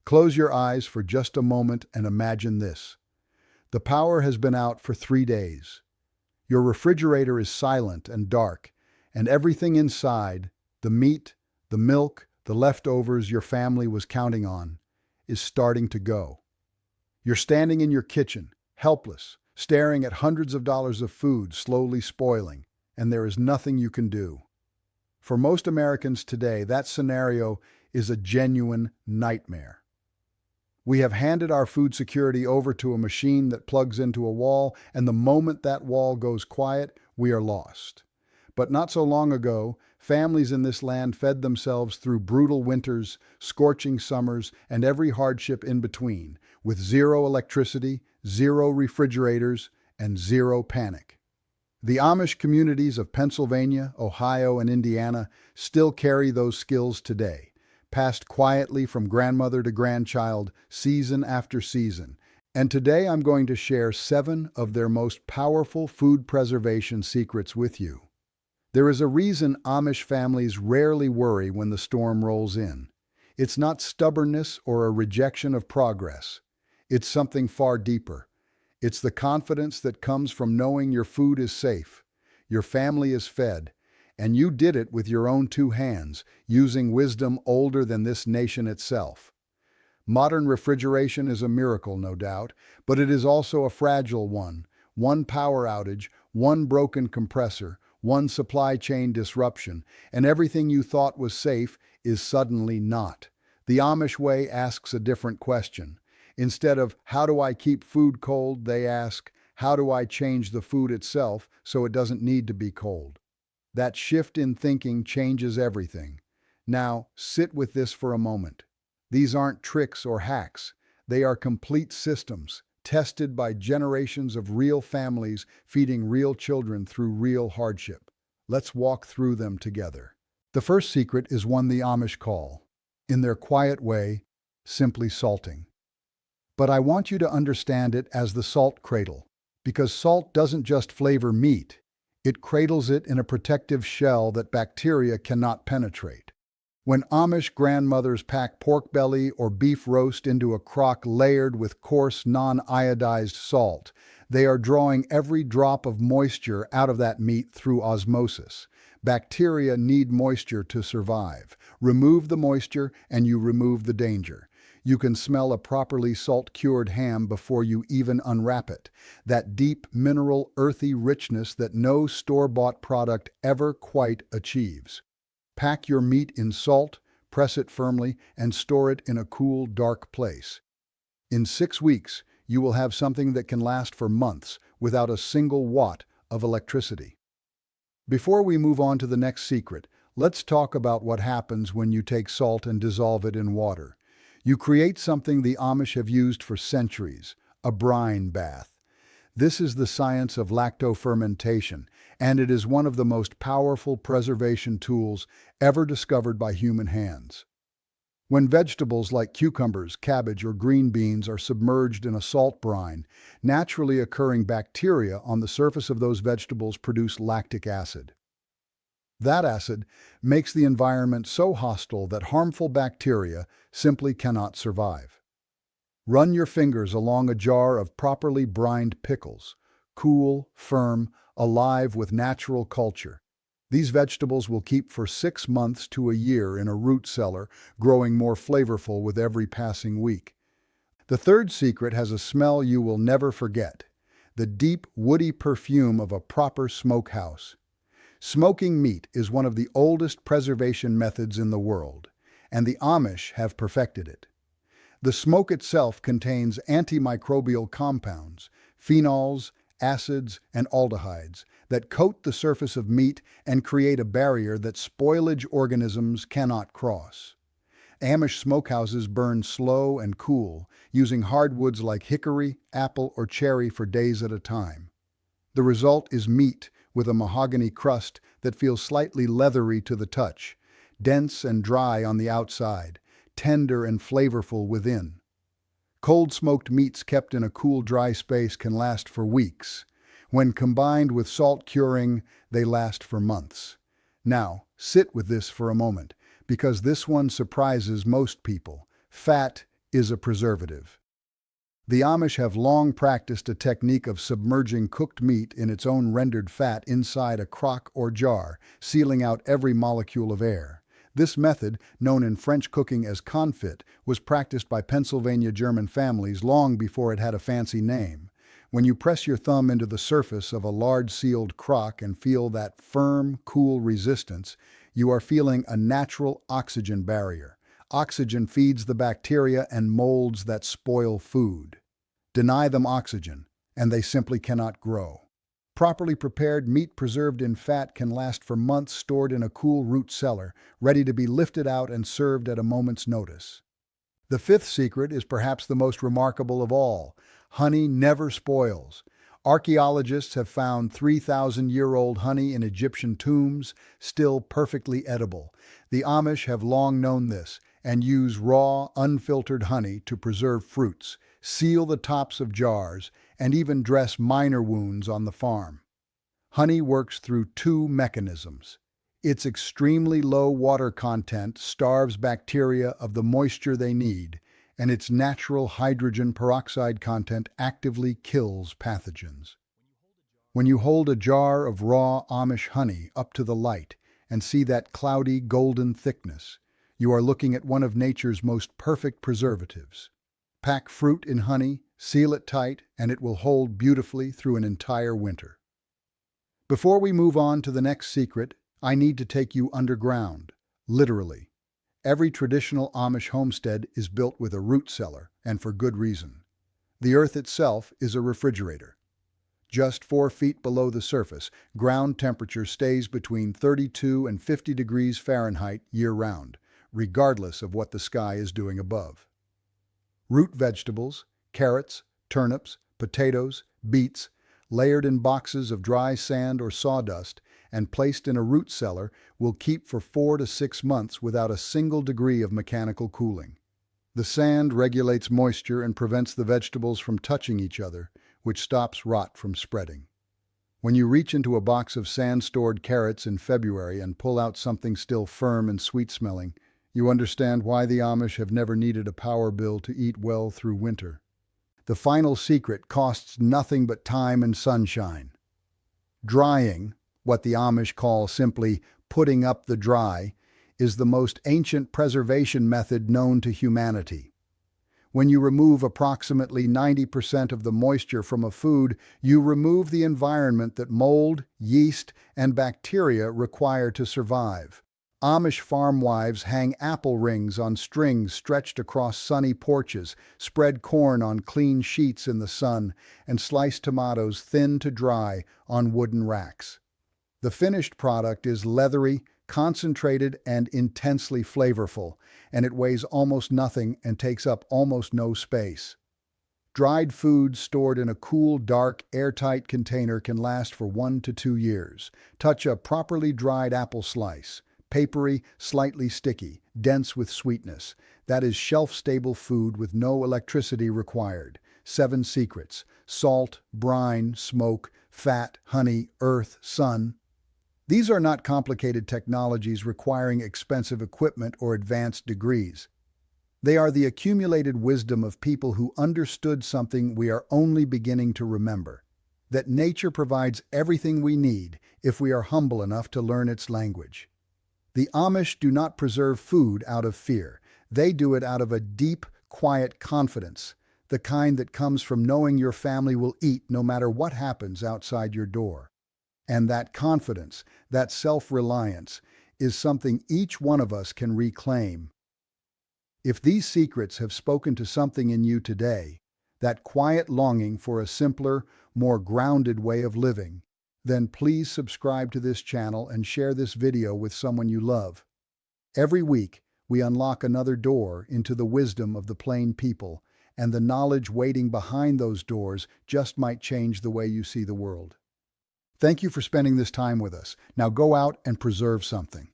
Close your eyes for just a moment and imagine this. The power has been out for 3 days. Your refrigerator is silent and dark, and everything inside, the meat, the milk, the leftovers your family was counting on, is starting to go. You're standing in your kitchen, helpless, staring at hundreds of dollars of food slowly spoiling, and there is nothing you can do. For most Americans today, that scenario is a genuine nightmare. We have handed our food security over to a machine that plugs into a wall, and the moment that wall goes quiet, we are lost. But not so long ago, families in this land fed themselves through brutal winters, scorching summers, and every hardship in between, with zero electricity, zero refrigerators, and zero panic. The Amish communities of Pennsylvania, Ohio, and Indiana still carry those skills today, passed quietly from grandmother to grandchild, season after season. And today I'm going to share 7 of their most powerful food preservation secrets with you. There is a reason Amish families rarely worry when the storm rolls in. It's not stubbornness or a rejection of progress. It's something far deeper. It's the confidence that comes from knowing your food is safe, your family is fed, and you did it with your own 2 hands, using wisdom older than this nation itself. Modern refrigeration is a miracle, no doubt, but it is also a fragile one. One power outage, one broken compressor, one supply chain disruption, and everything you thought was safe is suddenly not. The Amish way asks a different question. Instead of, how do I keep food cold, they ask, how do I change the food itself so it doesn't need to be cold? That shift in thinking changes everything. Now, sit with this for a moment. These aren't tricks or hacks. They are complete systems, tested by generations of real families feeding real children through real hardship. Let's walk through them together. The first secret is one the Amish call, in their quiet way, simply salting. But I want you to understand it as the salt cradle, because salt doesn't just flavor meat. It cradles it in a protective shell that bacteria cannot penetrate. When Amish grandmothers pack pork belly or beef roast into a crock layered with coarse, non-iodized salt, they are drawing every drop of moisture out of that meat through osmosis. Bacteria need moisture to survive. Remove the moisture and you remove the danger. You can smell a properly salt-cured ham before you even unwrap it. That deep, mineral, earthy richness that no store-bought product ever quite achieves. Pack your meat in salt, press it firmly, and store it in a cool, dark place. In 6 weeks, you will have something that can last for months without a single watt of electricity. Before we move on to the next secret, let's talk about what happens when you take salt and dissolve it in water. You create something the Amish have used for centuries, a brine bath. This is the science of fermentation, and it is one of the most powerful preservation tools ever discovered by human hands. When vegetables like cucumbers, cabbage, or green beans are submerged in a salt brine, naturally occurring bacteria on the surface of those vegetables produce lactic acid. That acid makes the environment so hostile that harmful bacteria simply cannot survive. Run your fingers along a jar of properly brined pickles, cool, firm, alive with natural culture. These vegetables will keep for 6 months to a year in a root cellar, growing more flavorful with every passing week. The third secret has a smell you will never forget, the deep, woody perfume of a proper smokehouse. Smoking meat is one of the oldest preservation methods in the world, and the Amish have perfected it. The smoke itself contains antimicrobial compounds, phenols, acids, and aldehydes that coat the surface of meat and create a barrier that spoilage organisms cannot cross. Amish smokehouses burn slow and cool, using hardwoods like hickory, apple, or cherry for days at a time. The result is meat with a mahogany crust that feels slightly leathery to the touch, dense and dry on the outside, tender and flavorful within. Cold smoked meats kept in a cool, dry space can last for weeks. When combined with salt curing, they last for months. Now, sit with this for a moment, because this one surprises most people. Fat is a preservative. The Amish have long practiced a technique of submerging cooked meat in its own rendered fat inside a crock or jar, sealing out every molecule of air. This method, known in French cooking as confit, was practiced by Pennsylvania German families long before it had a fancy name. When you press your thumb into the surface of a large sealed crock and feel that firm, cool resistance, you are feeling a natural oxygen barrier. Oxygen feeds the bacteria and molds that spoil food. Deny them oxygen, and they simply cannot grow. Properly prepared meat preserved in fat can last for months, stored in a cool root cellar, ready to be lifted out and served at a moment's notice. The fifth secret is perhaps the most remarkable of all. Honey never spoils. Archaeologists have found 3,000-year-old honey in Egyptian tombs, still perfectly edible. The Amish have long known this and use raw, unfiltered honey to preserve fruits, seal the tops of jars, and even dress minor wounds on the farm. Honey works through two mechanisms. Its extremely low water content starves bacteria of the moisture they need, and its natural hydrogen peroxide content actively kills pathogens. When you hold a jar of raw Amish honey up to the light and see that cloudy golden thickness, you are looking at one of nature's most perfect preservatives. Pack fruit in honey, seal it tight, and it will hold beautifully through an entire winter. Before we move on to the next secret, I need to take you underground, literally. Every traditional Amish homestead is built with a root cellar, and for good reason. The earth itself is a refrigerator. Just 4 feet below the surface, ground temperature stays between 32 and 50 degrees Fahrenheit year-round, regardless of what the sky is doing above. Root vegetables, carrots, turnips, potatoes, beets, layered in boxes of dry sand or sawdust and placed in a root cellar, will keep for 4 to 6 months without a single degree of mechanical cooling. The sand regulates moisture and prevents the vegetables from touching each other, which stops rot from spreading. When you reach into a box of sand-stored carrots in February and pull out something still firm and sweet-smelling, you understand why the Amish have never needed a power bill to eat well through winter. The final secret costs nothing but time and sunshine. Drying, what the Amish call simply putting up the dry, is the most ancient preservation method known to humanity. When you remove approximately 90% of the moisture from a food, you remove the environment that mold, yeast, and bacteria require to survive. Amish farm wives hang apple rings on strings stretched across sunny porches, spread corn on clean sheets in the sun, and slice tomatoes thin to dry on wooden racks. The finished product is leathery, concentrated, and intensely flavorful, and it weighs almost nothing and takes up almost no space. Dried foods stored in a cool, dark, airtight container can last for 1 to 2 years. Touch a properly dried apple slice. Papery, slightly sticky, dense with sweetness. That is shelf-stable food with no electricity required. 7 secrets: salt, brine, smoke, fat, honey, earth, sun. These are not complicated technologies requiring expensive equipment or advanced degrees. They are the accumulated wisdom of people who understood something we are only beginning to remember: that nature provides everything we need if we are humble enough to learn its language. The Amish do not preserve food out of fear. They do it out of a deep, quiet confidence, the kind that comes from knowing your family will eat no matter what happens outside your door. And that confidence, that self-reliance, is something each one of us can reclaim. If these secrets have spoken to something in you today, that quiet longing for a simpler, more grounded way of living, then please subscribe to this channel and share this video with someone you love. Every week, we unlock another door into the wisdom of the plain people, and the knowledge waiting behind those doors just might change the way you see the world. Thank you for spending this time with us. Now go out and preserve something.